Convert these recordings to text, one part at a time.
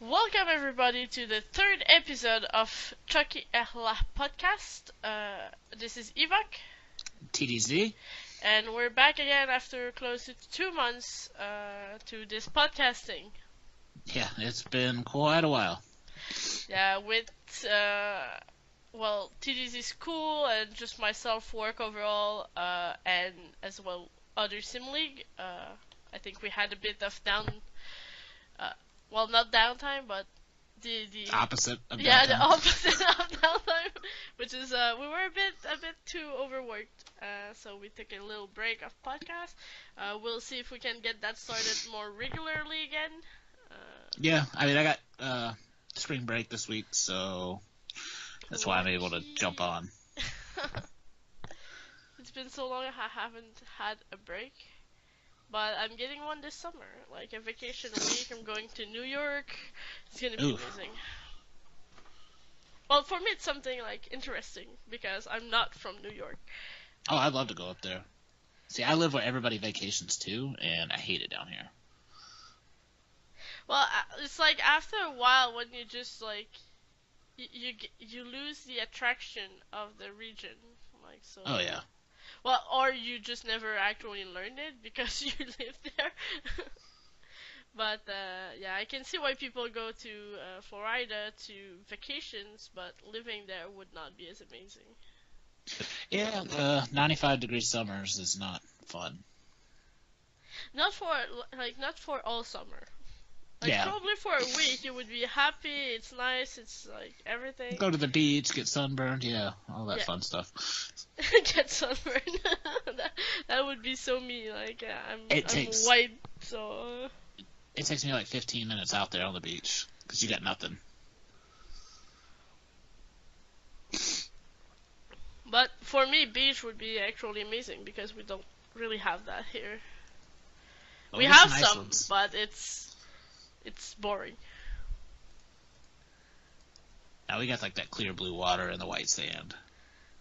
Welcome everybody to the third episode of Tiocfaidh podcast. This is Ivak, TDZ? and we're back again after close to 2 months to this podcasting. Yeah, it's been quite a while. Yeah, with TDZ school and just myself work overall, and as well other sim league. I think we had a bit of not downtime, but the Opposite of yeah, the downtime. opposite of downtime, which is we were a bit too overworked, so we took a little break of podcast. We'll see if we can get that started more regularly again. Yeah, I mean, I got spring break this week, so that's why I'm able to jump on. It's been so long I haven't had a break, but I'm getting one this summer, like a vacation week. I'm going to New York. It's gonna be amazing. Well, for me, it's something like interesting because I'm not from New York. Oh, I'd love to go up there. See, I live where everybody vacations too, and I hate it down here. Well, it's like after a while when you just like you lose the attraction of the region, like so. Oh, yeah. Well, or you just never actually learned it because you live there. But yeah, I can see why people go to Florida to vacations, but living there would not be as amazing. Yeah, 95-degree summers is not fun. Not for all summer. Like Yeah. probably for a week you would be happy. It's nice. It's like everything. Go to the beach, get sunburned, yeah, all that fun stuff. Get sunburned. that would be so me. Like I'm takes- white, so. It takes me like 15 minutes out there on the beach because you got nothing. But for me, beach would be actually amazing because we don't really have that here. Well, We there's have nice some, ones. but it's boring. Now we got like that clear blue water and the white sand.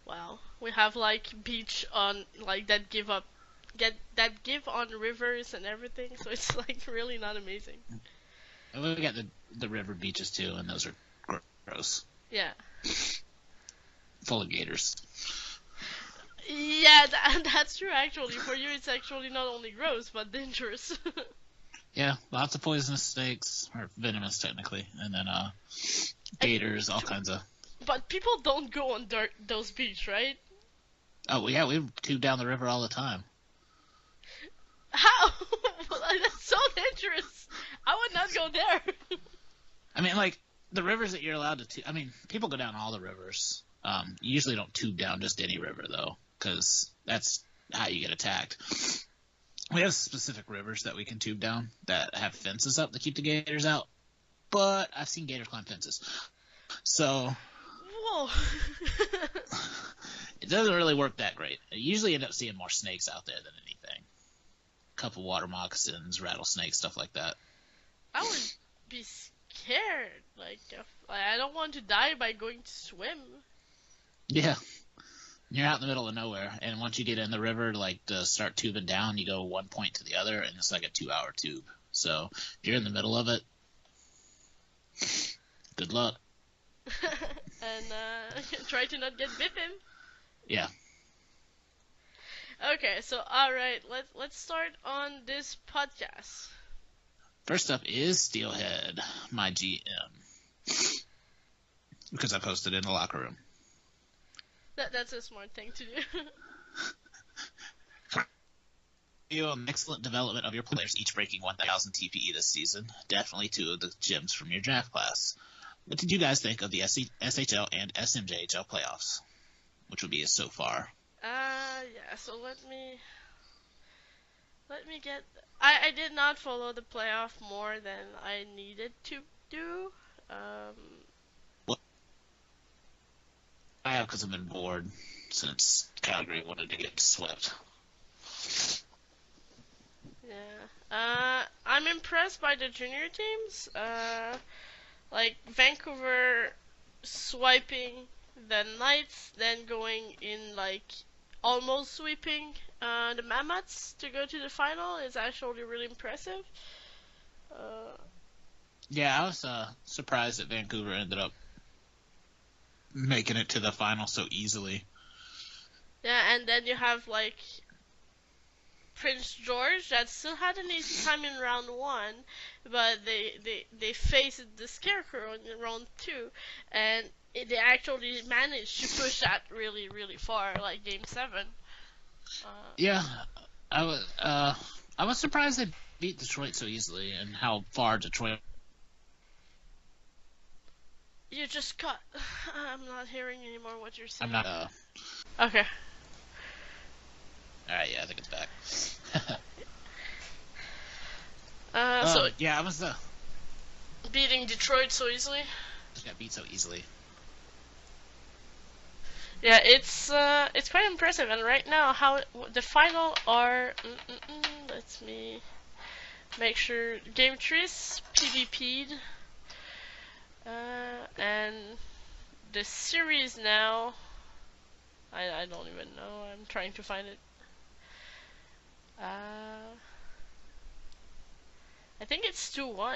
Wow, we have like beach on like that give on rivers and everything, so it's like really not amazing. And we got the river beaches too, and those are gross. Yeah. Full of gators. Yeah, that's true actually. For you, it's actually not only gross, but dangerous. Yeah, lots of poisonous snakes, or venomous technically, and then gators, all kinds of. But people don't go on those beaches, right? Oh yeah, we tube down the river all the time. How? That's so dangerous. I would not go there. I mean, like the rivers that you're allowed to. I mean, people go down all the rivers. You usually don't tube down just any river though, because that's how you get attacked. We have specific rivers that we can tube down that have fences up to keep the gators out, but I've seen gators climb fences. So Whoa. it doesn't really work that great. I usually end up seeing more snakes out there than anything. A couple water moccasins, rattlesnakes, stuff like that. I would be scared. Like I don't want to die by going to swim. Yeah. You're out in the middle of nowhere, and once you get in the river, like to start tubing down, you go one point to the other, and it's like a 2-hour tube. So if you're in the middle of it, good luck. And try to not get bitten. Yeah. Okay, so alright, let's start on this podcast. First up is Steelhead, my GM, because I posted in the locker room. That's a smart thing to do. You an excellent development of your players, each breaking 1,000 TPE this season. Definitely two of the gems from your draft class. What did you guys think of the SHL and SMJHL playoffs? Which would be so far. Yeah, so let me get. I did not follow the playoff more than I needed to do. I have because I've been bored since Calgary wanted to get swept. Yeah. I'm impressed by the junior teams. Like Vancouver swiping the Knights, then going in like almost sweeping the Mammoths to go to the final is actually really impressive. Yeah, I was surprised that Vancouver ended up making it to the final so easily. Yeah, and then you have like Prince George that still had an easy time in round one, but they faced the Scarecrow in round two, and they actually managed to push that really far, like game seven. Uh, Yeah, I was I was surprised they beat Detroit so easily and how far Detroit. you just cut. I'm not hearing anymore what you're I'm saying. not. Okay. All right, yeah, I think it's back. So Yeah, I was beating Detroit so easily. got beat so easily. Yeah, it's quite impressive. And right now, how the final are. Let me make sure. Game three's PvP'd, and the series now. I don't even know. I'm trying to find it. Uh, I think it's 2-1. All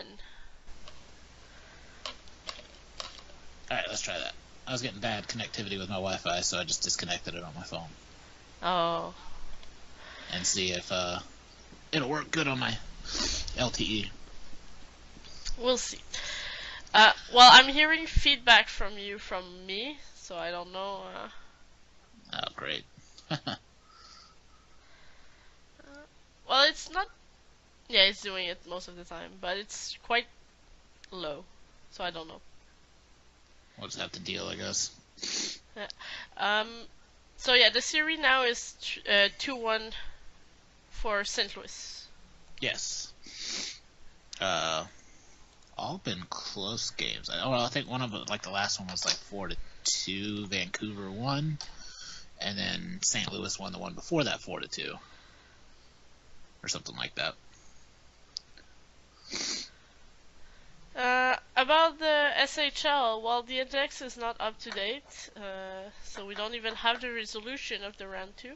right, let's try that. I was getting bad connectivity with my Wi-Fi, so I just disconnected it on my phone Oh, and see if it'll work good on my LTE. we'll see. Well, I'm hearing feedback from you from me, so I don't know. Oh, great. Well, it's not. Yeah, it's doing it most of the time, but it's quite low, so I don't know. We'll just have to deal, I guess. Yeah. Um. So yeah, the series now is 2-1 for St. Louis. Yes. All been close games. Well, I think one of them, like the last one, was like 4-2. Vancouver won, and then St. Louis won the one before that 4-2, or something like that. About the SHL, well, the index is not up to date, so we don't even have the resolution of the round two.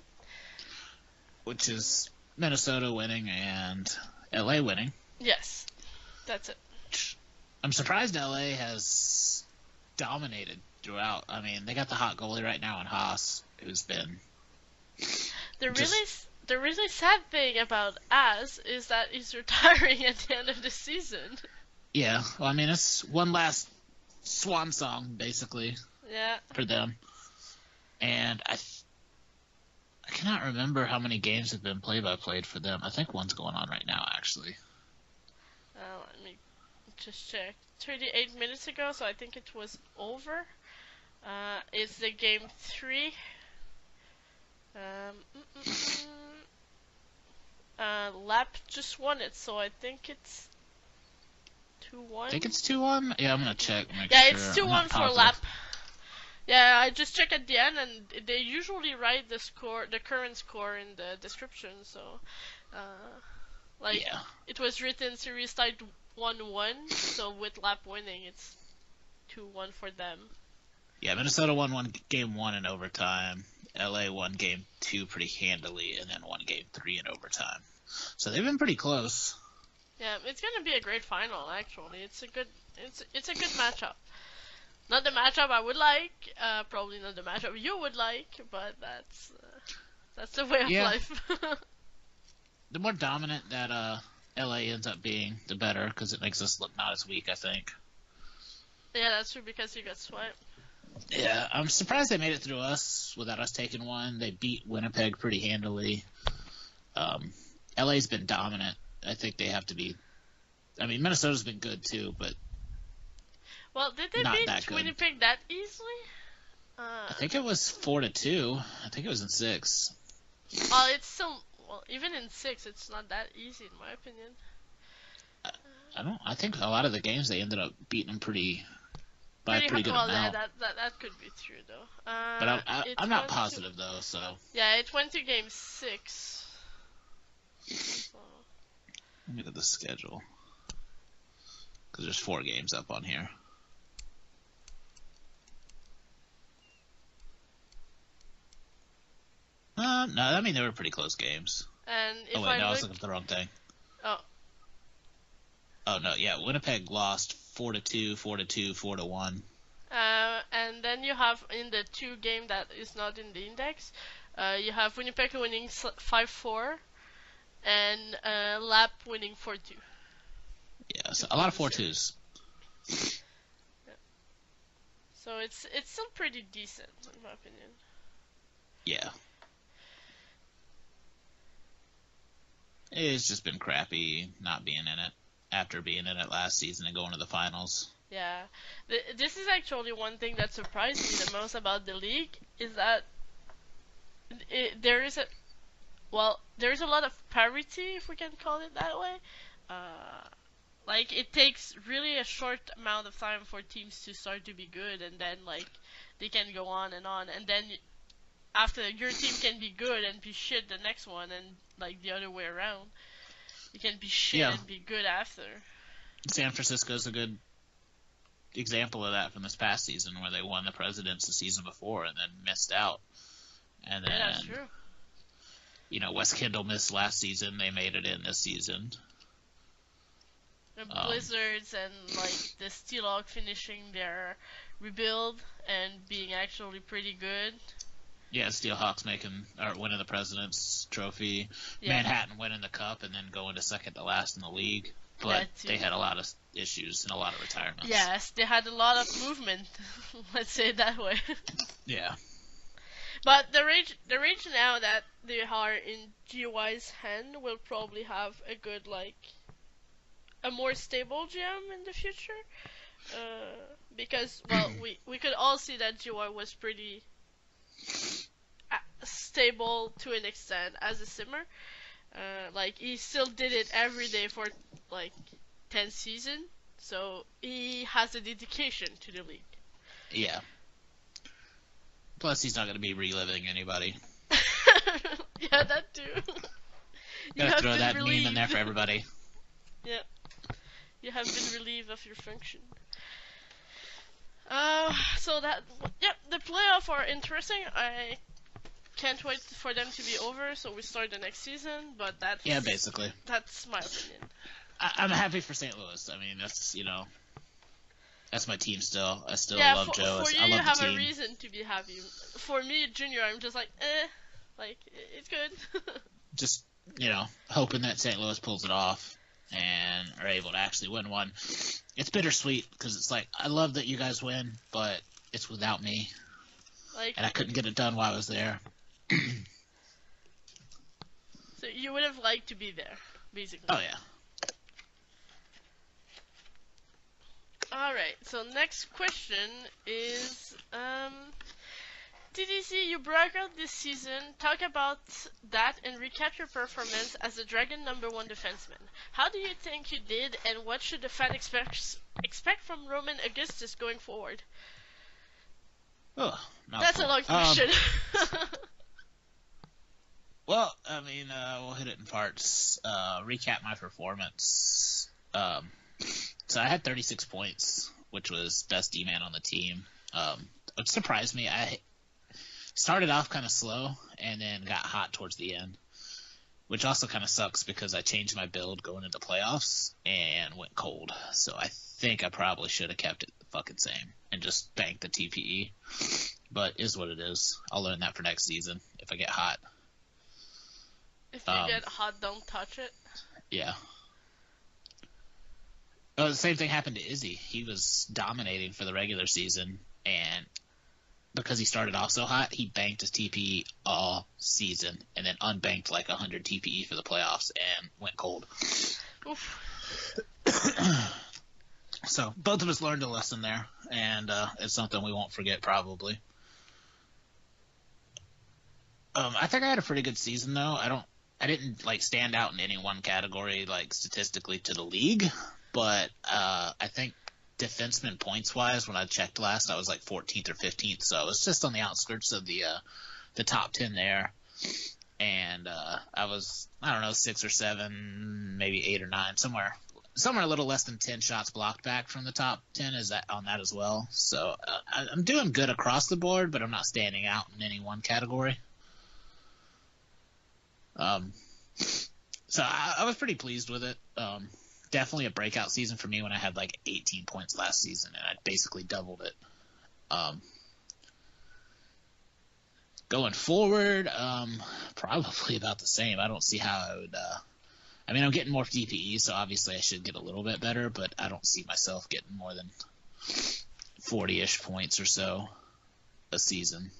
Which is Minnesota winning and LA winning. Yes, that's it. I'm surprised LA has dominated throughout. I mean, they got the hot goalie right now in Haas, who's been The just really the really sad thing about Az is that he's retiring at the end of the season. yeah. Well, I mean, it's one last swan song basically Yeah. for them, and I cannot remember how many games have been play-by-played for them. I think one's going on right now, actually. Let me just check. 38 minutes ago, so I think it was over. It's the game three. Um, mm, mm, Lap just won it, so I think it's 2-1. I think it's 2-1. Yeah, I'm gonna check. Make Yeah, sure. it's I'm 2-1 not for positive. Lap. Yeah, I just checked at the end, and they usually write the score, the current score, in the description. So, like, Yeah. it was written series tied 1-1. So with Lap winning, it's 2-1 for them. Yeah, Minnesota won game one in overtime. LA won game two pretty handily, and then won game three in overtime. So they've been pretty close. Yeah, it's gonna be a great final. Actually, it's a good matchup. Not the matchup I would like. Probably not the matchup you would like, but that's the way of Yeah, life. the more dominant that LA ends up being, the better, because it makes us look not as weak, I think. Yeah, that's true because you got swept. Yeah, I'm surprised they made it through us without us taking one. They beat Winnipeg pretty handily. LA's been dominant. I think they have to be. I mean, Minnesota's been good too, but Well, did they not that beat good. Winnipeg that easily? I think it was 4-2. I think it was in 6. Well, it's still even in six, it's not that easy in my opinion. I don't. I think a lot of the games they ended up beating them by a pretty good Well, yeah, amount. that could be true though. But It I'm not went positive though. So yeah, it went to game six. So. let me look at the schedule because there's 4 games up on here. No, I mean they were pretty close games. And Oh if wait, I no, I was look, looking at the wrong thing. oh, Oh no, yeah, Winnipeg lost 4-2, 4-2, 4-1. And then you have in the two game that is not in the index, you have Winnipeg winning 5-4 and Lap winning 4-2. Yeah, so a lot of 4-2s. Yeah. So it's still pretty decent in my opinion. Yeah. It's just been crappy not being in it after being in it last season and going to the finals. Yeah, this is actually one thing that surprised me the most about the league is that there is a lot of parity, if we can call it that way. Like it takes really a short amount of time for teams to start to be good, and then like they can go on, and then after your team can be good and be shit the next one, and like the other way around, you can be shit and be good after. San Francisco's a good example of that from this past season, where they won the Presidents the season before and then missed out. And then, yeah, that's true. West Kendall missed last season. They made it in this season. The Blizzards and like the Steelhawk finishing their rebuild and being actually pretty good. Yeah, Steelhawks winning the President's Trophy. Yeah. Manhattan winning the Cup and then going to second to last in the league. But they had a lot of issues and a lot of retirements. Yes, they had a lot of movement. Let's say it that way. Yeah. But the range now that they are in GY's hand will probably have a good a more stable GM in the future. Because we could all see that GY was pretty stable to an extent as a simmer. Like he still did it every day for like 10 seasons, so he has a dedication to the league. Yeah. Plus, he's not going to be reliving anybody. Yeah, that too. Gotta throw that meme in there for everybody. Yeah. You have been relieved of your function. So the playoffs are interesting. I can't wait for them to be over so we start the next season, but basically. That's my opinion. I'm happy for St. Louis. I mean, that's my team still. I still love Joe. For you, I love you have the team. A reason to be happy. For me, Junior, I'm just like, it's good. Just, hoping that St. Louis pulls it off and are able to actually win one. It's bittersweet because it's like, I love that you guys win, but it's without me. And I couldn't get it done while I was there. So you would have liked to be there, basically. Oh, yeah. Alright, so next question is, TDC, you broke out this season. Talk about that and recap your performance as the Dragon #1 defenseman. How do you think you did, and what should the fan expect from Roman Augustus going forward? Oh, that's a long question. Well, I mean, we'll hit it in parts. Recap my performance. So I had 36 points, which was best D-man on the team. It surprised me. I started off kind of slow and then got hot towards the end, which also kind of sucks because I changed my build going into playoffs and went cold. So I think I probably should have kept it the fucking same and just banked the TPE. But is what it is. I'll learn that for next season if I get hot. If you get hot, don't touch it. Yeah. Oh, the same thing happened to Izzy. He was dominating for the regular season, and because he started off so hot, he banked his TPE all season, and then unbanked like 100 TPE for the playoffs and went cold. Oof. So both of us learned a lesson there, and it's something we won't forget probably. I think I had a pretty good season though. I didn't like stand out in any one category like statistically to the league. But I think defenseman points-wise, when I checked last, I was like 14th or 15th. So I was just on the outskirts of the top 10 there. And I was, 6 or 7, maybe 8 or 9, somewhere a little less than 10 shots blocked back from the top 10 on that as well. So I'm doing good across the board, but I'm not standing out in any one category. So I was pretty pleased with it. definitely a breakout season for me when I had like 18 points last season, and I basically doubled it. Going forward, probably about the same. I don't see how I would. I mean, I'm getting more DPE, so obviously I should get a little bit better, but I don't see myself getting more than 40-ish points or so a season.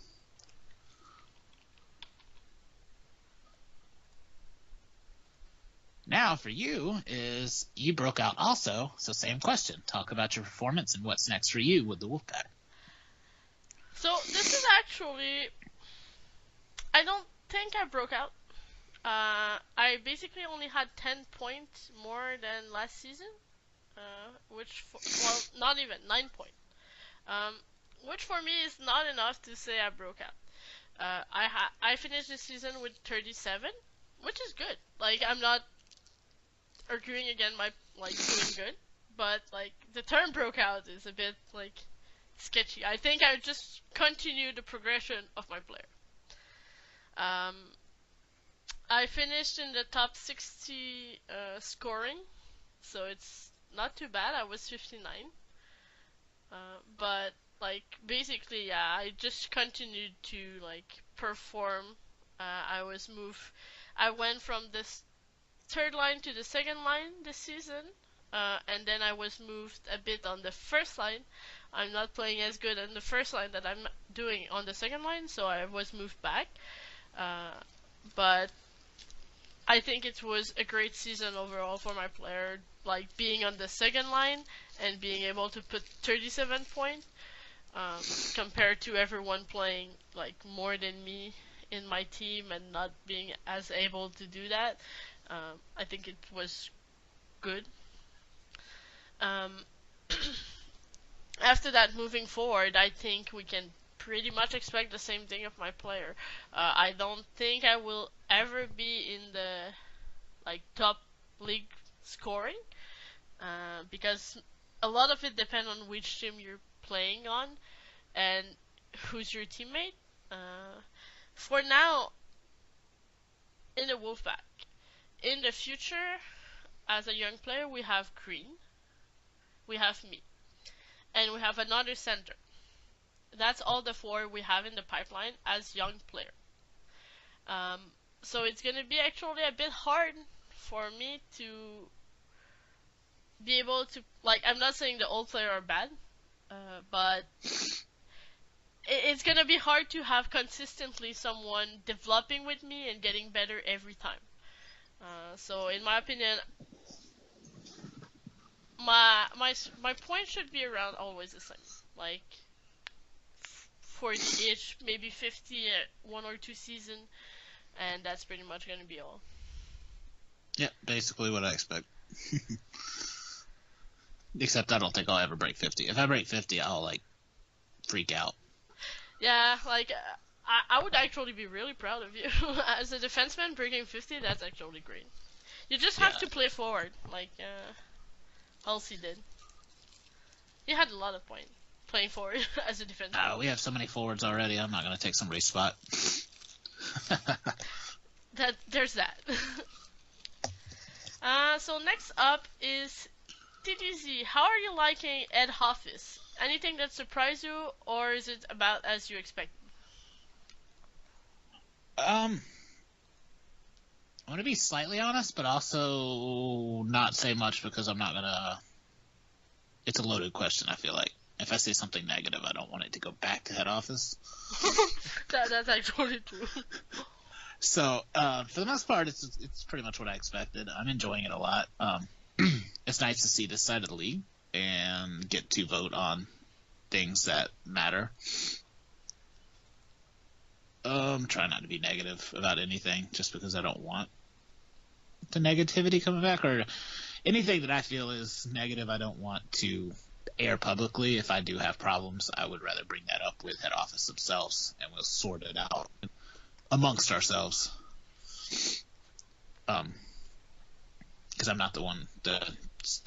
Now for you is you broke out also, so same question. Talk about your performance and what's next for you with the Wolfpack. So this is actually, I don't think I broke out. I basically only had 10 points more than last season, well, not even 9 points. Which for me is not enough to say I broke out. I finished this season with 37, which is good. Like, I'm not arguing again my doing good, but like the term broke out is a bit like sketchy. I think I just continue the progression of my player. I finished in the top 60 scoring, so it's not too bad. I was 59, but like basically, yeah, I just continued to like perform. I was moved. I went from this third line to the second line this season, and then I was moved a bit on the first line. I'm not playing as good on the first line that I'm doing on the second line, so I was moved back. But I think it was a great season overall for my player, like being on the second line and being able to put 37 points compared to everyone playing like more than me in my team and not being as able to do that. I think it was good. After that, moving forward, I think we can pretty much expect the same thing of my player. I don't think I will ever be in the like top league scoring because a lot of it depends on which team you're playing on and who's your teammate. For now, in the Wolfpack, in the future, as a young player, we have Green, we have me, and we have another center. That's all the four we have in the pipeline as young player. So it's gonna be actually a bit hard for me to be able to like. I'm not saying the old player are bad, but it's gonna be hard to have consistently someone developing with me and getting better every time. So in my opinion, my point should be around always the same, like 40-ish, maybe 50 one or two season, and that's pretty much gonna be all. Yeah, basically what I expect. Except I don't think I'll ever break 50. If I break 50, I'll like freak out. Yeah, like I would actually be really proud of you as a defenseman breaking 50. That's actually great. You just have to play forward, like Halsey did. He had a lot of points playing forward as a defenseman. We have so many forwards already. I'm not gonna take somebody's spot. There's that. So next up is TDZ. How are you liking Ed Hoffis? Anything that surprised you, or is it about as you expected? I want to be slightly honest, but also not say much because I'm not gonna. It's a loaded question. I feel like if I say something negative, I don't want it to go back to head office. That's actually true. So for the most part, it's pretty much what I expected. I'm enjoying it a lot. It's nice to see this side of the league and get to vote on things that matter. Try not to be negative about anything just because I don't want the negativity coming back, or anything that I feel is negative I don't want to air publicly. If I do have problems, I would rather bring that up with head office themselves and we'll sort it out amongst ourselves. Because I'm not the one to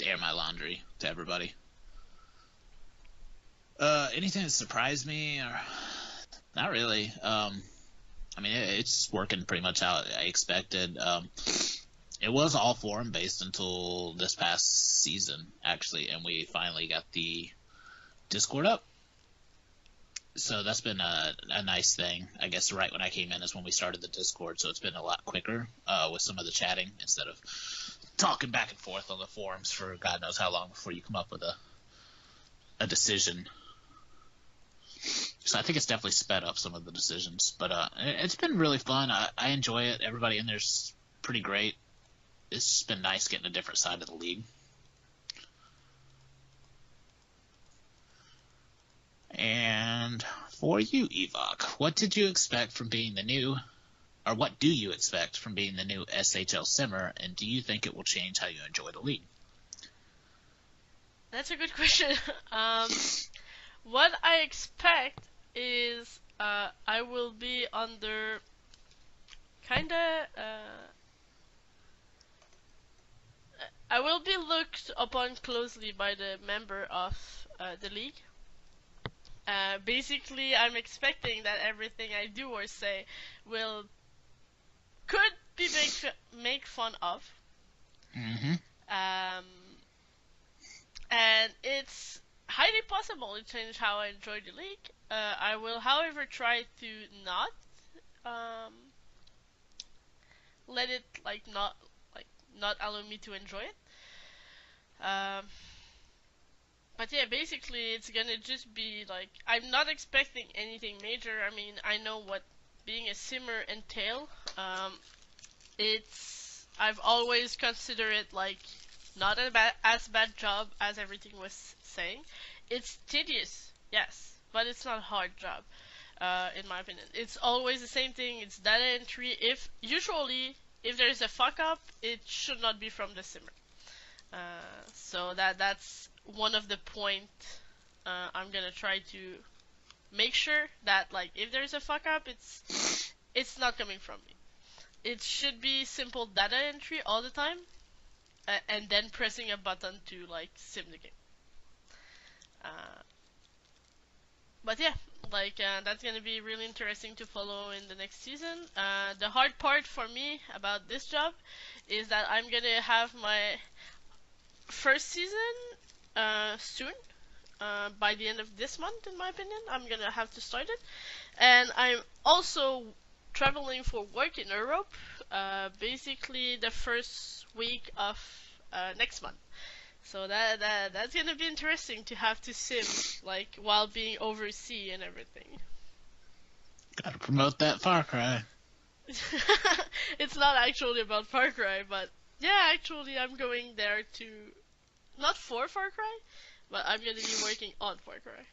air my laundry to everybody. Anything that surprised me, or not really. I mean, it's working pretty much how I expected. It was all forum based until this past season, actually, and we finally got the Discord up. So that's been a nice thing. I guess right when I came in is when we started the Discord, so it's been a lot quicker with some of the chatting instead of talking back and forth on the forums for God knows how long before you come up with a decision. So I think it's definitely sped up some of the decisions. But it's been really fun. I enjoy it. Everybody in there's pretty great. It's just been nice getting a different side of the league. And for you, Evok, what did you expect from being the new, or what do you expect from being the new SHL Simmer, and do you think it will change how you enjoy the league? That's a good question. What I expect is I will be under kinda I will be looked upon closely by the member of the league. Basically, I'm expecting that everything I do or say could be make fun of. Mm-hmm. And it's highly possible to change how I enjoy the league. I will, however, try to not let it not allow me to enjoy it. But yeah, basically it's gonna just be like I'm not expecting anything major. I mean, I know what being a simmer entail. I've always considered it like not as bad job as everything was saying. It's tedious, yes, but it's not a hard job. In my opinion, it's always the same thing. It's data entry. If there's a fuck up, it should not be from the simmer. So that's one of the point I'm gonna try to make sure that like if there's a fuck up, it's not coming from me. It should be simple data entry all the time, and then pressing a button to like sim the game. But yeah, that's gonna be really interesting to follow in the next season. The hard part for me about this job is that I'm gonna have my first season soon. By the end of this month, in my opinion, I'm gonna have to start it, and I'm also traveling for work in Europe. Basically, the first week of next month. So that's gonna be interesting to have to sim like while being overseas and everything. Gotta promote that Far Cry. It's not actually about Far Cry, but yeah, actually I'm going there to not for Far Cry, but I'm gonna be working on Far Cry.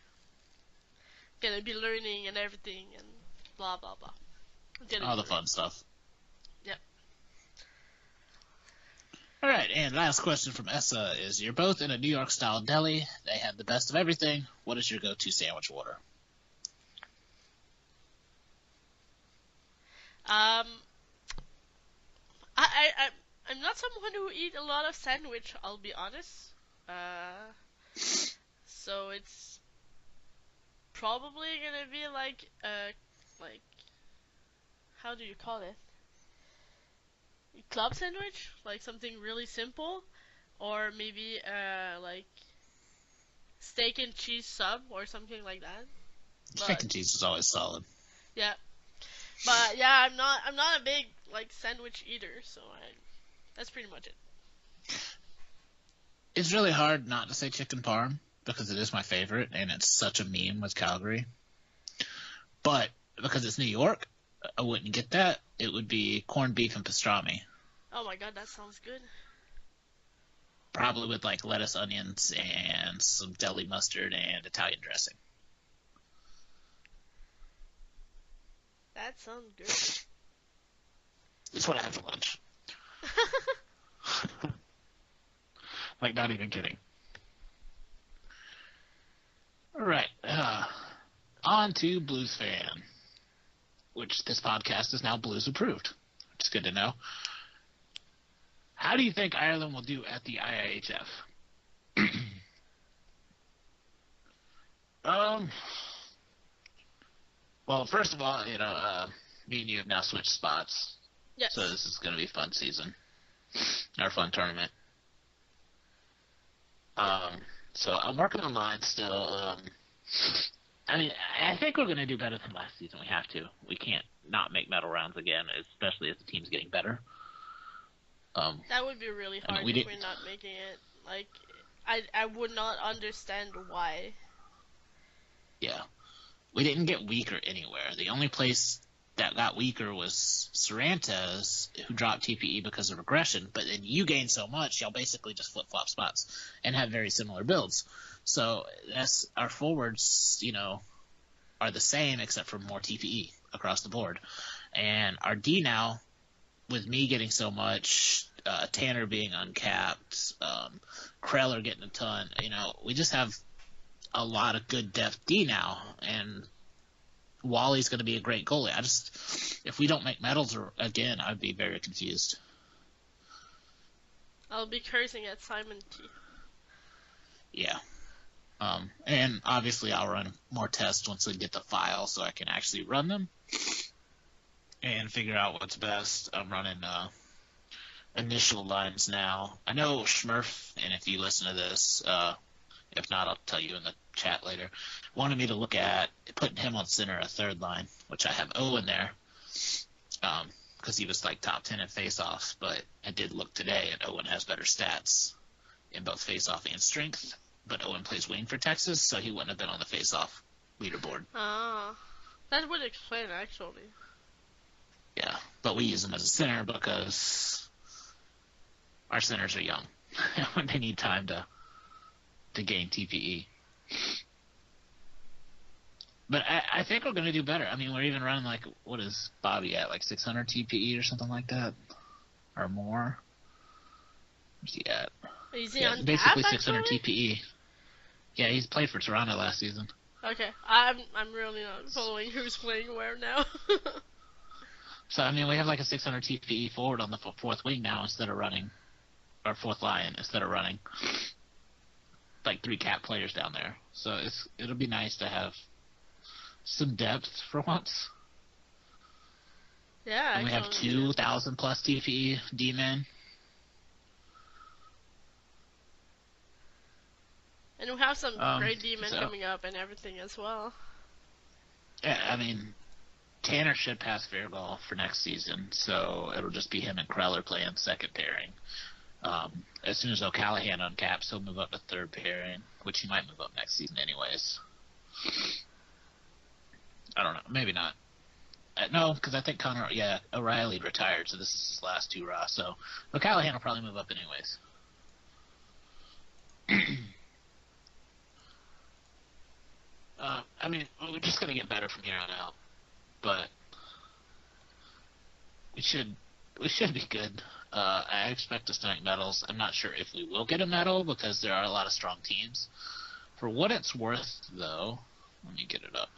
Gonna be learning and everything and blah blah blah. All the fun stuff. Yep. Alright, and last question from Essa is, you're both in a New York style deli. They have the best of everything. What is your go-to sandwich order? I'm not someone who eat a lot of sandwich, I'll be honest. So it's probably gonna be like how do you call it? Club sandwich, like something really simple, or maybe like steak and cheese sub or something like that. Steak and cheese is always solid. Yeah, but yeah, I'm not a big like sandwich eater, so that's pretty much it. It's really hard not to say chicken parm because it is my favorite and it's such a meme with Calgary. But because it's New York, I wouldn't get that. It would be corned beef and pastrami. Oh my god, that sounds good. Probably with like lettuce, onions, and some deli mustard and Italian dressing. That sounds good. It's what I have for lunch. Like, not even kidding. Alright, on to Blues Fan, which this podcast is now Blues approved, which is good to know. How do you think Ireland will do at the IIHF? Well, first of all, me and you have now switched spots. Yes. So this is going to be a fun season. our fun tournament. Um, so I'm working on mine still. I mean, I think we're going to do better than last season. We have to. We can't not make medal rounds again, especially as the team's getting better. That would be really I mean, hard if we're not making it. Like, I would not understand why. Yeah. We didn't get weaker anywhere. The only place that got weaker was Sarantas, who dropped TPE because of regression, but then you gained so much, y'all basically just flip-flop spots and have very similar builds. So that's our forwards, are the same except for more TPE across the board. And our D now, with me getting so much, Tanner being uncapped, Kreller getting a ton, we just have a lot of good depth D now, and Wally's going to be a great goalie. If we don't make medals again, I'd be very confused. I'll be cursing at Simon T. Yeah. And obviously I'll run more tests once we get the file so I can actually run them and figure out what's best. I'm running initial lines now. I know Schmurf, and if you listen to this, if not, I'll tell you in the chat later, wanted me to look at putting him on center a third line, which I have Owen there, because he was like top 10 in face-offs, but I did look today, and Owen has better stats in both face-off and strength, but Owen plays wing for Texas, so he wouldn't have been on the face-off leaderboard. Ah, that would explain, actually. Yeah, but we use him as a center because our centers are young. They need time to gain TPE. But I think we're going to do better. I mean, we're even running like, what is Bobby at, like 600 TPE or something like that? Or more? Where's he at? Is he on basically tap, 600 actually? TPE. Yeah, he's played for Toronto last season. Okay, I'm really not following who's playing where now. So, I mean, we have like a 600 TPE forward on the fourth wing now instead of running, or fourth line instead of running like 3 cap players down there. So it'll be nice to have some depth for once. Yeah, and we have 2,000 plus TPE D-men. And we have some great D-men coming up and everything as well. Yeah, I mean, Tanner should pass Fairgall for next season, so it'll just be him and Kreller playing second pairing. As soon as O'Callahan uncaps, he'll move up to third pairing, which he might move up next season anyways. I don't know. Maybe not. No, because I think O'Reilly retired, so this is his last 2 raw. So O'Callahan will probably move up anyways. I mean, we're just going to get better from here on out. But we should be good. I expect us to make medals. I'm not sure if we will get a medal because there are a lot of strong teams. For what it's worth, though, let me get it up.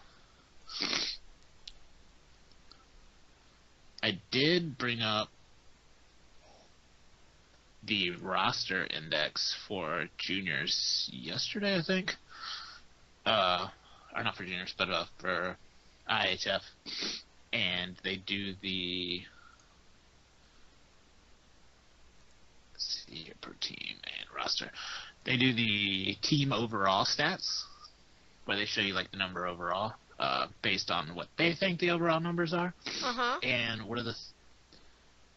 I did bring up the roster index for juniors yesterday, I think. Or not for juniors, but for IHF. And they do the... Let's see here, per team and roster. They do the team overall stats, where they show you like the number overall, based on what they think the overall numbers are. Uh-huh. And what are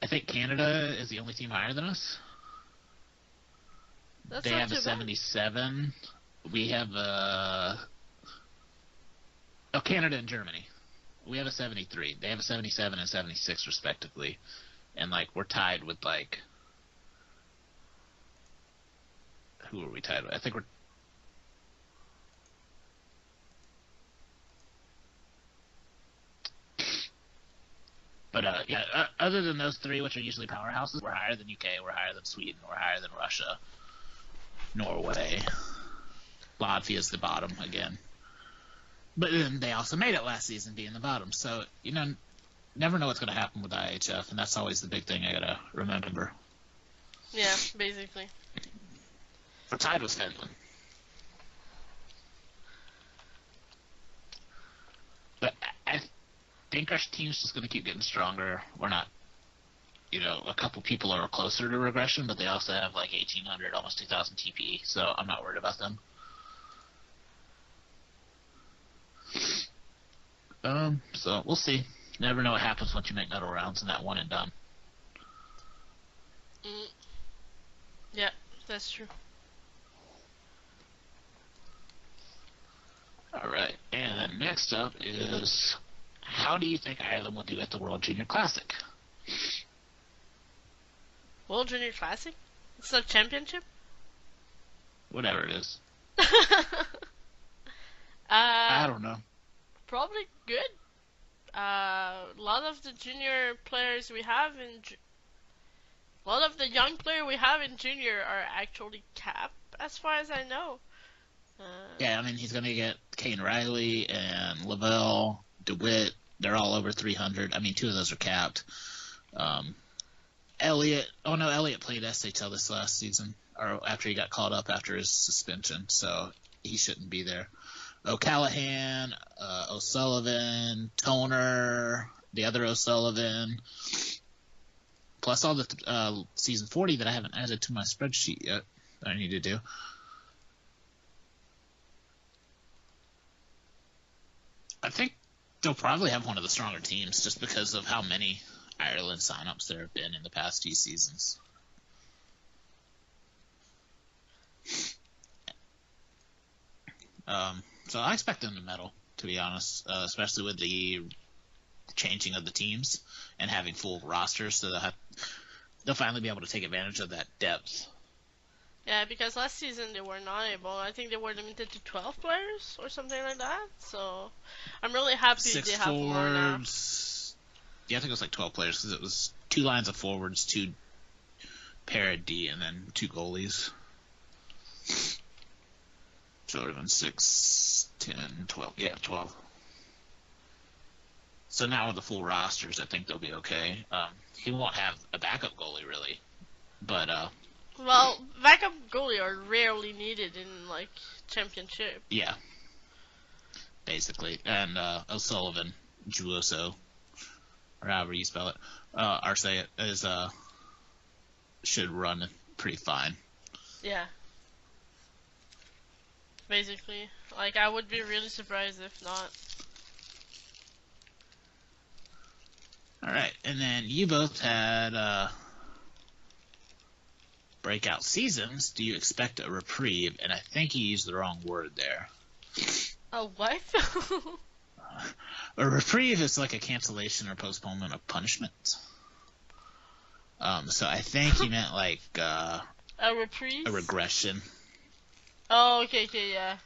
I think Canada is the only team higher than us. They have a 77. We have Canada and Germany. We have a 73. They have a 77 and 76 respectively. And like we're tied with like, who are we tied with? I think we're other than those 3, which are usually powerhouses, we're higher than UK, we're higher than Sweden, we're higher than Russia, Norway. Latvia's the bottom again. But then they also made it last season being the bottom. So, never know what's going to happen with IHF, and that's always the big thing I got to remember. Yeah, basically. We're tied with Finland. But I think our team's just going to keep getting stronger. We're not a couple people are closer to regression, but they also have like 1,800, almost 2,000 TPE, so I'm not worried about them. So we'll see. Never know what happens once you make metal rounds in that one and done. Yeah, that's true. All right, and then next up is, how do you think Ireland will do at the World Junior Classic? World Junior Classic? It's a championship? Whatever it is. I uh, don't know. Probably good. A lot of the junior players we have a lot of the young player we have in junior are actually capped, as far as I know. Yeah, I mean, he's going to get Kane Riley and Lavelle, DeWitt. They're all over 300. I mean, 2 of those are capped. Elliott played SHL this last season, or after he got called up after his suspension, so he shouldn't be there. O'Callahan, O'Sullivan, Toner, the other O'Sullivan, plus all the season 40 that I haven't added to my spreadsheet yet that I need to do. I think they'll probably have one of the stronger teams just because of how many Ireland signups there have been in the past few seasons. So I expect them to medal, to be honest, especially with the changing of the teams and having full rosters, so they'll finally be able to take advantage of that depth. Yeah, because last season they were not able. I think they were limited to 12 players or something like that. So I'm really happy 6 they have more now. forwards. Yeah, I think it was like 12 players because it was 2 lines of forwards, 2 pair of D, and then 2 goalies. So it would have been 6, 10, 12. Yeah, 12. So now with the full rosters, I think they'll be okay. He won't have a backup goalie, really. But, well, backup goalie are rarely needed in, like, championship. Yeah. Basically. And O'Sullivan, Juoso, or however you spell it, or say it, is, should run pretty fine. Yeah. Basically. Like, I would be really surprised if not. Alright, and then you both had breakout seasons. Do you expect a reprieve? And I think you used the wrong word there. A what? A reprieve is like a cancellation or postponement of punishment. So I think you meant like a reprise? a regression. Oh, okay, yeah.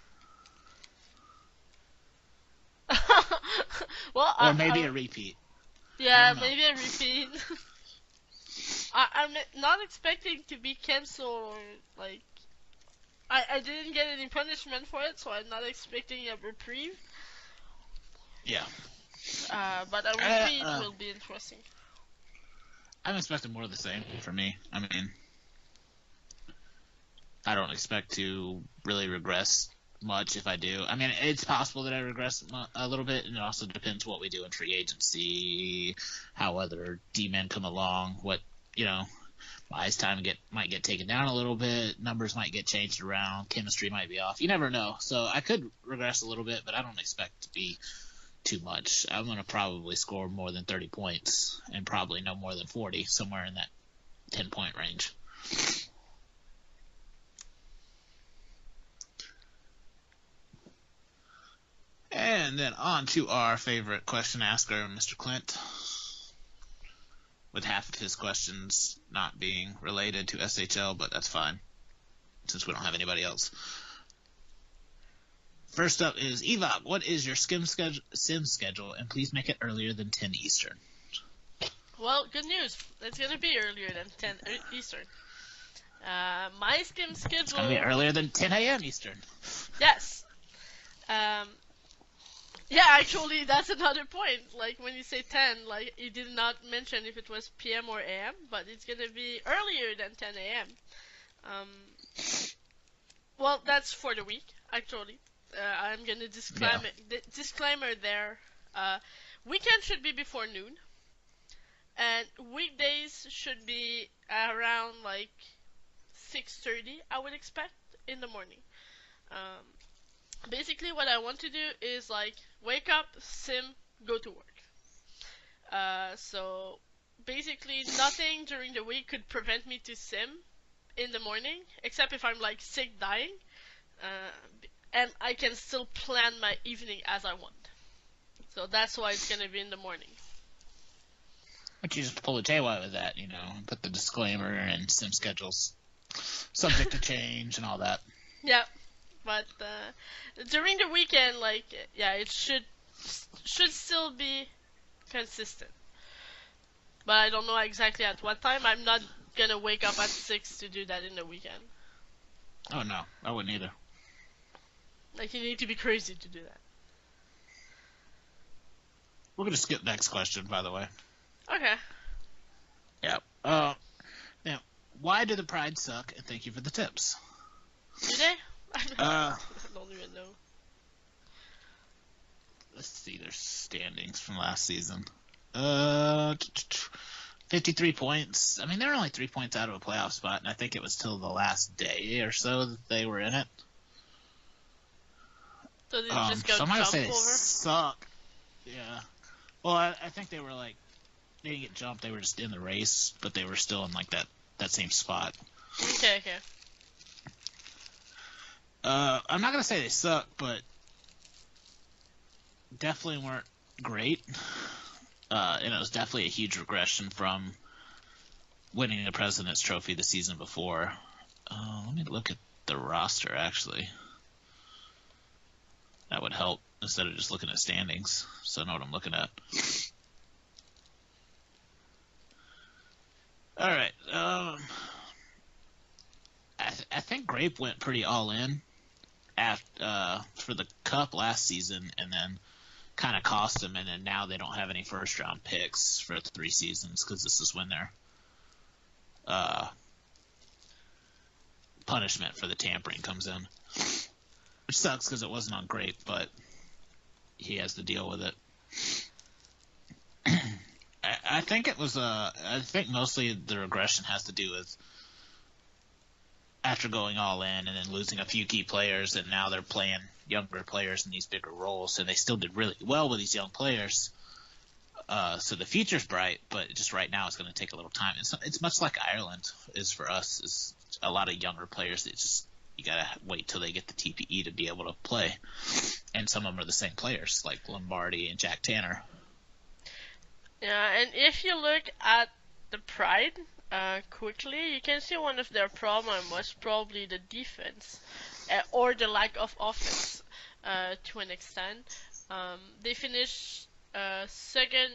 Well, or maybe a repeat. Yeah, maybe a repeat. I'm not expecting to be cancelled or, like, I didn't get any punishment for it, so I'm not expecting a reprieve. Yeah. But a repeat will be interesting. I'm expecting more of the same for me. I mean, I don't expect to really regress much if I do. I mean, it's possible that I regress a little bit, and it also depends what we do in free agency, how other D-men come along, what, my ice time might get taken down a little bit, numbers might get changed around, chemistry might be off. You never know. So I could regress a little bit, but I don't expect to be too much. I'm going to probably score more than 30 points and probably no more than 40, somewhere in that 10-point range. And then on to our favorite question asker, Mr. Clint, with half of his questions not being related to SHL, but that's fine, since we don't have anybody else. First up is Evok. What is your sim schedule? And please make it earlier than 10 Eastern. Well, good news. It's going to be earlier than 10 Eastern. My skim schedule... It's going to be earlier than 10 a.m. Eastern. Yes. Yeah, actually, that's another point. Like, when you say 10, like, you did not mention if it was PM or AM, but it's going to be earlier than 10 a.m. Well, that's for the week, actually. I'm going to disclaimer there. Weekend should be before noon. And weekdays should be around like 6:30, I would expect, in the morning. Um, Basically, what I want to do is like wake up, sim, go to work. So basically, nothing during the week could prevent me to sim in the morning, except if I'm like sick, dying, uh, and I can still plan my evening as I want. So that's why it's gonna be in the morning. But you just pull a Taywhite with that, and put the disclaimer and sim schedules subject to change and all that. Yeah, but during the weekend, like yeah, it should still be consistent. But I don't know exactly at what time. I'm not gonna wake up at 6 to do that in the weekend. Oh no, I wouldn't either. Like you need to be crazy to do that. We're gonna skip next question, by the way. Okay. Yeah. Now, why do the Pride suck? And thank you for the tips. Do they? Uh, I don't even know. let's see their standings from last season. 53 points. I mean, they're only 3 points out of a playoff spot, and I think it was till the last day or so that they were in it. So they just go So I'm not gonna jump say they over? suck. Yeah. Well, I think they were like they didn't get jumped. They were just in the race, but they were still in like that same spot. Okay. I'm not gonna say they suck, but definitely weren't great. And it was definitely a huge regression from winning the President's Trophy the season before. Let me look at the roster, actually. That would help instead of just looking at standings, so I know what I'm looking at. All right. I think Grape went pretty all in for the Cup last season, and then kind of cost them, and then now they don't have any first-round picks for 3 seasons because this is when their punishment for the tampering comes in. Which sucks because it wasn't on Grape, but he has to deal with it. I think it was I think mostly the regression has to do with after going all in and then losing a few key players, and now they're playing younger players in these bigger roles, and they still did really well with these young players. So the future's bright, but just right now it's going to take a little time. It's much like Ireland is for us. Is a lot of younger players that just you gotta wait till they get the TPE to be able to play, and some of them are the same players like Lombardi and Jack Tanner. Yeah, and if you look at the Pride quickly, you can see one of their problem was probably the defense or the lack of offense to an extent. They finished second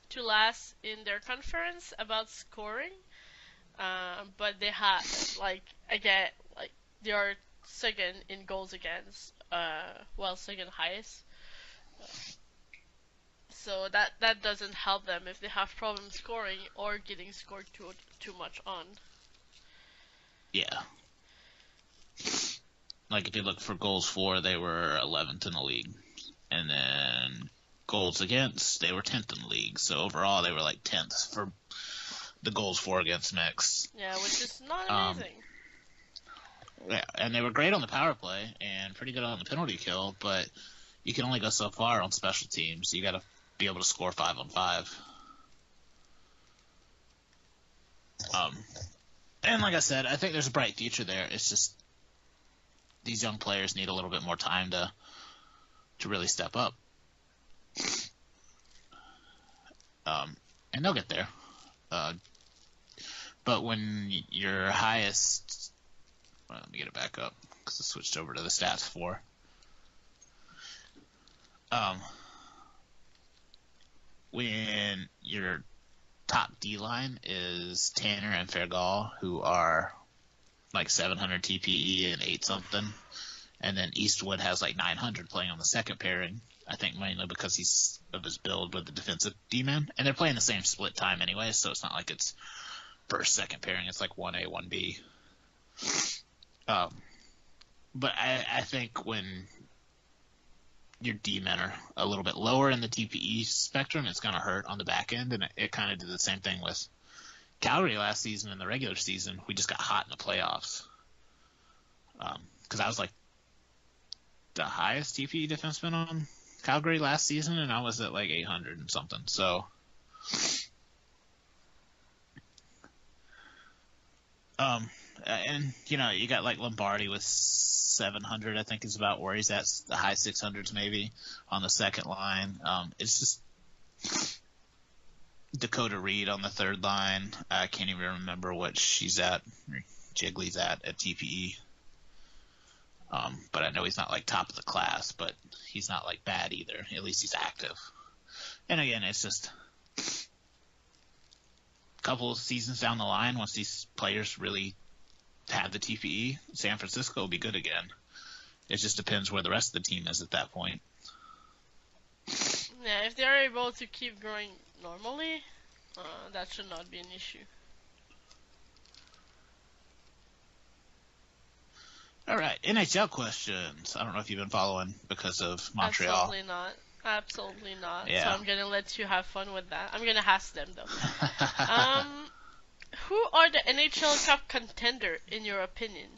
to last in their conference about scoring, but they had like again like they are second in goals against, well second highest. So that doesn't help them if they have problems scoring or getting scored too much on. Yeah. Like if you look for goals for, they were 11th in the league, and then goals against, they were 10th in the league. So overall, they were like 10th for the goals for against mix. Yeah, which is not amazing. Yeah, and they were great on the power play and pretty good on the penalty kill, but you can only go so far on special teams. You got to be able to score 5-on-5. And like I said, I think there's a bright future there. It's just these young players need a little bit more time to really step up. And they'll get there. But when your highest... Well, let me get it back up because I switched over to the stats for. When your top D line is Tanner and Fergal, who are like 700 TPE and 8 something, and then Eastwood has like 900 playing on the second pairing. I think mainly because he's of his build with the defensive D-man, and they're playing the same split time anyway, so it's not like it's first second pairing. It's like 1A 1B. But I think when your D-men are a little bit lower in the TPE spectrum, it's going to hurt on the back end, and it kind of did the same thing with Calgary last season in the regular season. We just got hot in the playoffs. Because I was like the highest TPE defenseman on Calgary last season, and I was at like 800 and something. So, and you got like Lombardi with 700, I think is about where he's at, the high 600s maybe on the second line. It's just Dakota Reed on the third line. I can't even remember what she's at, or Jiggly's at TPE. But I know he's not like top of the class, but he's not like bad either. At least he's active. And again, it's just a couple of seasons down the line, once these players really have the TPE, San Francisco will be good again. It just depends where the rest of the team is at that point. Yeah, if they're able to keep growing normally, that should not be an issue. All right, NHL questions. I don't know if you've been following because of Montreal. Absolutely not. Absolutely not. Yeah. So I'm gonna let you have fun with that. I'm gonna ask them though. Who are the NHL Cup contender in your opinion?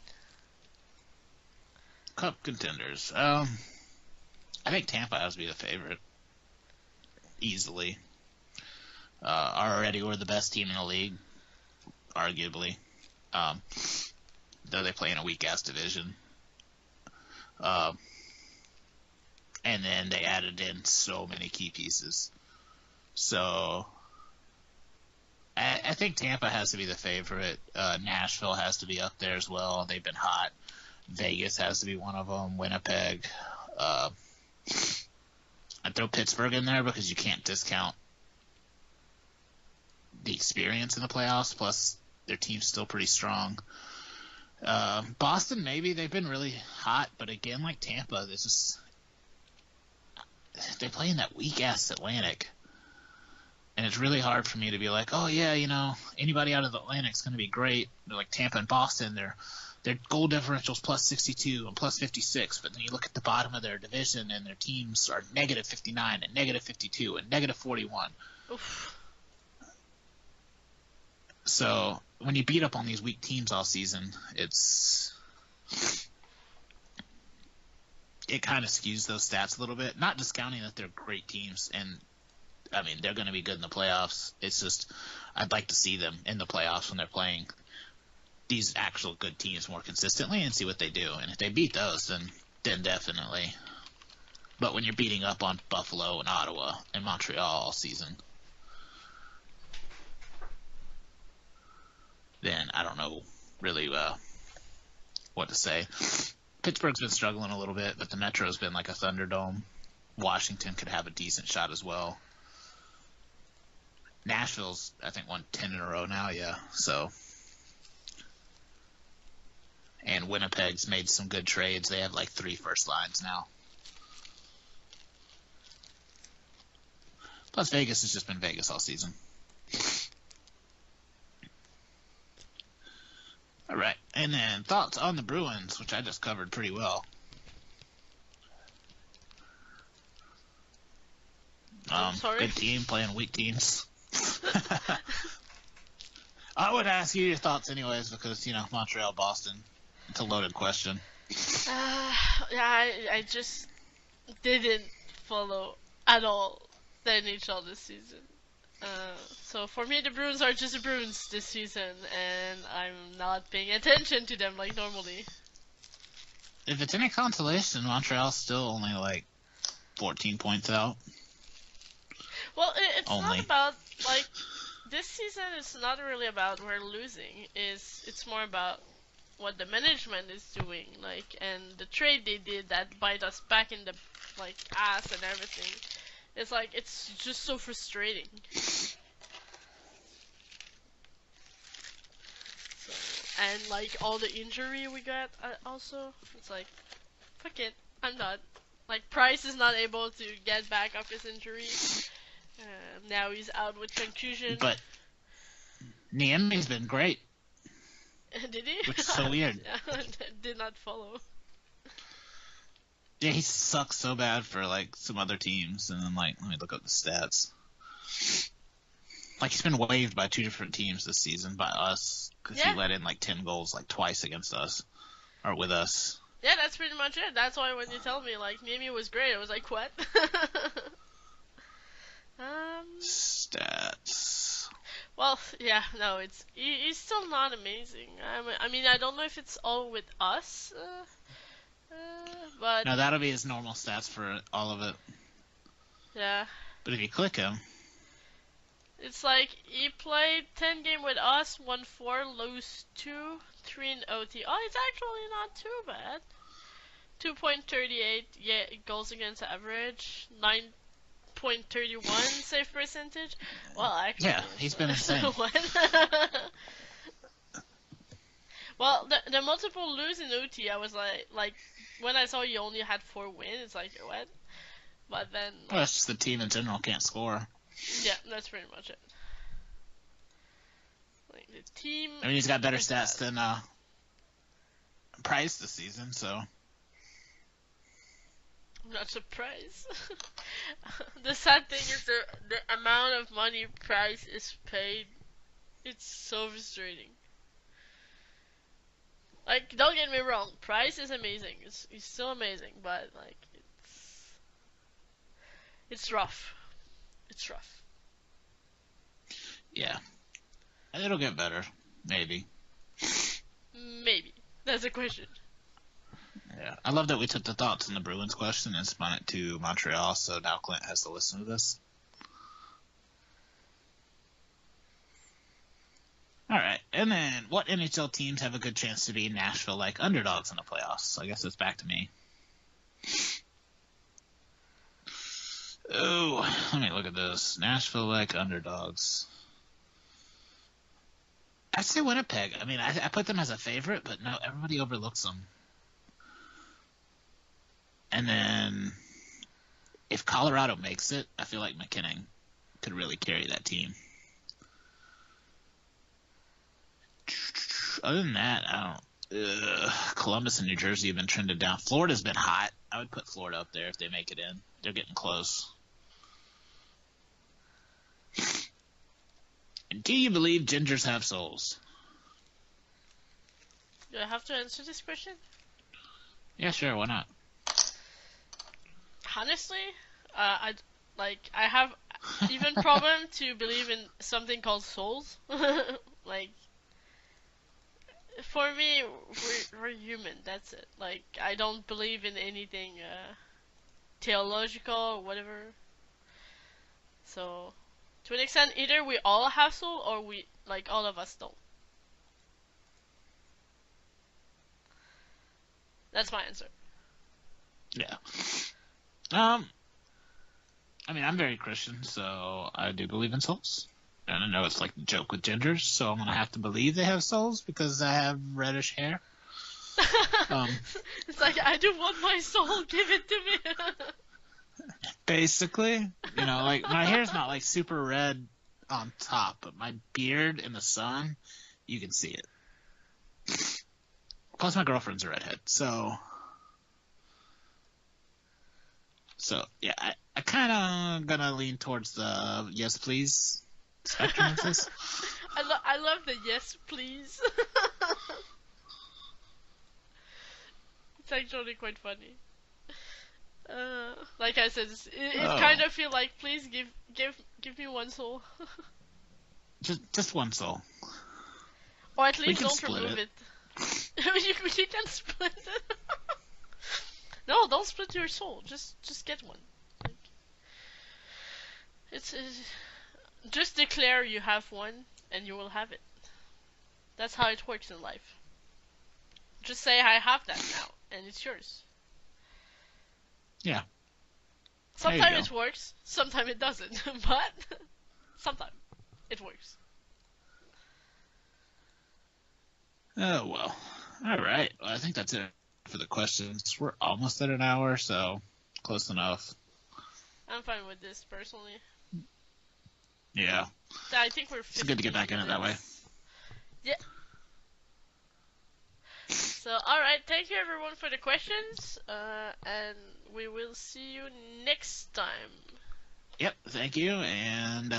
Cup contenders. I think Tampa has to be the favorite. Easily. Already we're the best team in the league, arguably. Though they play in a weak-ass division. And then they added in so many key pieces. So I think Tampa has to be the favorite. Nashville has to be up there as well. They've been hot. Vegas has to be one of them. Winnipeg. I'd throw Pittsburgh in there because you can't discount the experience in the playoffs. Plus, their team's still pretty strong. Boston, maybe. They've been really hot. But again, like Tampa, they play in that weak-ass Atlantic. And it's really hard for me to be like, oh, yeah, anybody out of the Atlantic's going to be great. They're like Tampa and Boston. Their goal differential's plus 62 and plus 56. But then you look at the bottom of their division, and their teams are negative 59 and negative 52 and negative 41. Oof. So when you beat up on these weak teams all season, it kind of skews those stats a little bit. Not discounting that they're great teams, and I mean they're going to be good in the playoffs. It's just I'd like to see them in the playoffs when they're playing these actual good teams more consistently and see what they do. And if they beat those, then definitely. But when you're beating up on Buffalo and Ottawa and Montreal all season, then I don't know really what to say. Pittsburgh's been struggling a little bit, but the Metro's been like a Thunderdome. Washington could have a decent shot as well. Nashville's, I think, won 10 in a row now, yeah. So, and Winnipeg's made some good trades. They have like 3 first lines now. Plus, Vegas has just been Vegas all season. All right, and then thoughts on the Bruins, which I just covered pretty well. Sorry? Good team playing weak teams. I would ask you your thoughts anyways because, Montreal, Boston, it's a loaded question. I just didn't follow at all the NHL this season. So for me, the Bruins are just the Bruins this season, and I'm not paying attention to them like normally. If it's any consolation, Montreal's still only like 14 points out. Well, it's Only. not about, like, this season is not really about we're losing. It's more about what the management is doing, like, and the trade they did that bite us back in the, like, ass and everything. It's like, it's just so frustrating. So, and, like, all the injury we got also, it's like, fuck it, I'm done. Like, Price is not able to get back off his injury. Now he's out with concussion. But Niemi's been great. Did he? Which is so weird. Did not follow. Yeah, he sucks so bad for like some other teams, and then like let me look up the stats. Like he's been waived by 2 different teams this season by us because he Yeah, let in like 10 goals like twice against us or with us. yeah, that's pretty much it. That's why when you tell me like Mimi was great, I was like, what? um. Stats. Well, yeah, no, he's still not amazing. I mean, I don't know if it's all with us, but No, that'll be his normal stats for all of it. yeah, But if you click him, it's like he played 10 game with us, won 4, lose 2, 3 in OT. Oh, it's actually not too bad. 2.38 yeah, goals against average, 9.31 save percentage. Well, actually, yeah, he's been insane. what? Well, the multiple lose in OT, I was like when I saw you only had 4 wins, it's like what? But then, Well, that's just the team in general can't score. yeah, that's pretty much it. Like the team. I mean, he's got better is stats bad. than Price this season, so I'm not surprised. The sad thing is the amount of money Price is paid. It's so frustrating. Like, don't get me wrong, Price is amazing. He's still amazing, but like it's rough. It's rough. yeah, it'll get better, maybe. Maybe that's a question. Yeah, I love that we took the thoughts on the Bruins question and spun it to Montreal, so now Clint has to listen to this. All right, and then what NHL teams have a good chance to be Nashville-like underdogs in the playoffs? I guess it's back to me. Oh, let me look at this. Nashville-like underdogs. I'd say Winnipeg. I mean, I put them as a favorite, but no, everybody overlooks them. And then if Colorado makes it, I feel like McKinnon could really carry that team. Other than that, I don't. Columbus and New Jersey have been trended down. Florida's been hot. I would put Florida up there if they make it in. They're getting close. And do you believe gingers have souls? Do I have to answer this question? Yeah, sure. Why not? Honestly, I have even problem to believe in something called souls. Like, for me, we're human. That's it. Like, I don't believe in anything theological or whatever. So, to an extent, either we all have soul or we like all of us don't. That's my answer. Yeah. I mean, I'm very Christian, so I do believe in souls. And I know it's like a joke with gingers, so I'm gonna have to believe they have souls because I have reddish hair. It's like, I do want my soul. Give it to me. Basically, you know, like my hair's not like super red on top, but my beard in the sun, you can see it. Plus, my girlfriend's a redhead, so yeah, I kind of gonna lean towards the yes please spectrum of this. I love the yes please. It's actually quite funny. Like I said, it kind of feel like, please give me one soul, just one soul. or at We least can don't split remove it. it. You can split it. No, don't split your soul. Just get one. Like, it's just declare you have one, and you will have it. That's how it works in life. Just say, I have that now, and it's yours. Yeah. Sometimes it works, sometimes it doesn't, but sometimes it works. Oh well. All right. Well, I think that's it for the questions. We're almost at an hour, so close enough. I'm fine with this personally. Yeah. I think we're 15 It's good to get back in it that way. Yeah. So So, alright, thank you everyone for the questions, and we will see you next time. Yep, thank you, and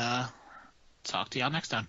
talk to y'all next time.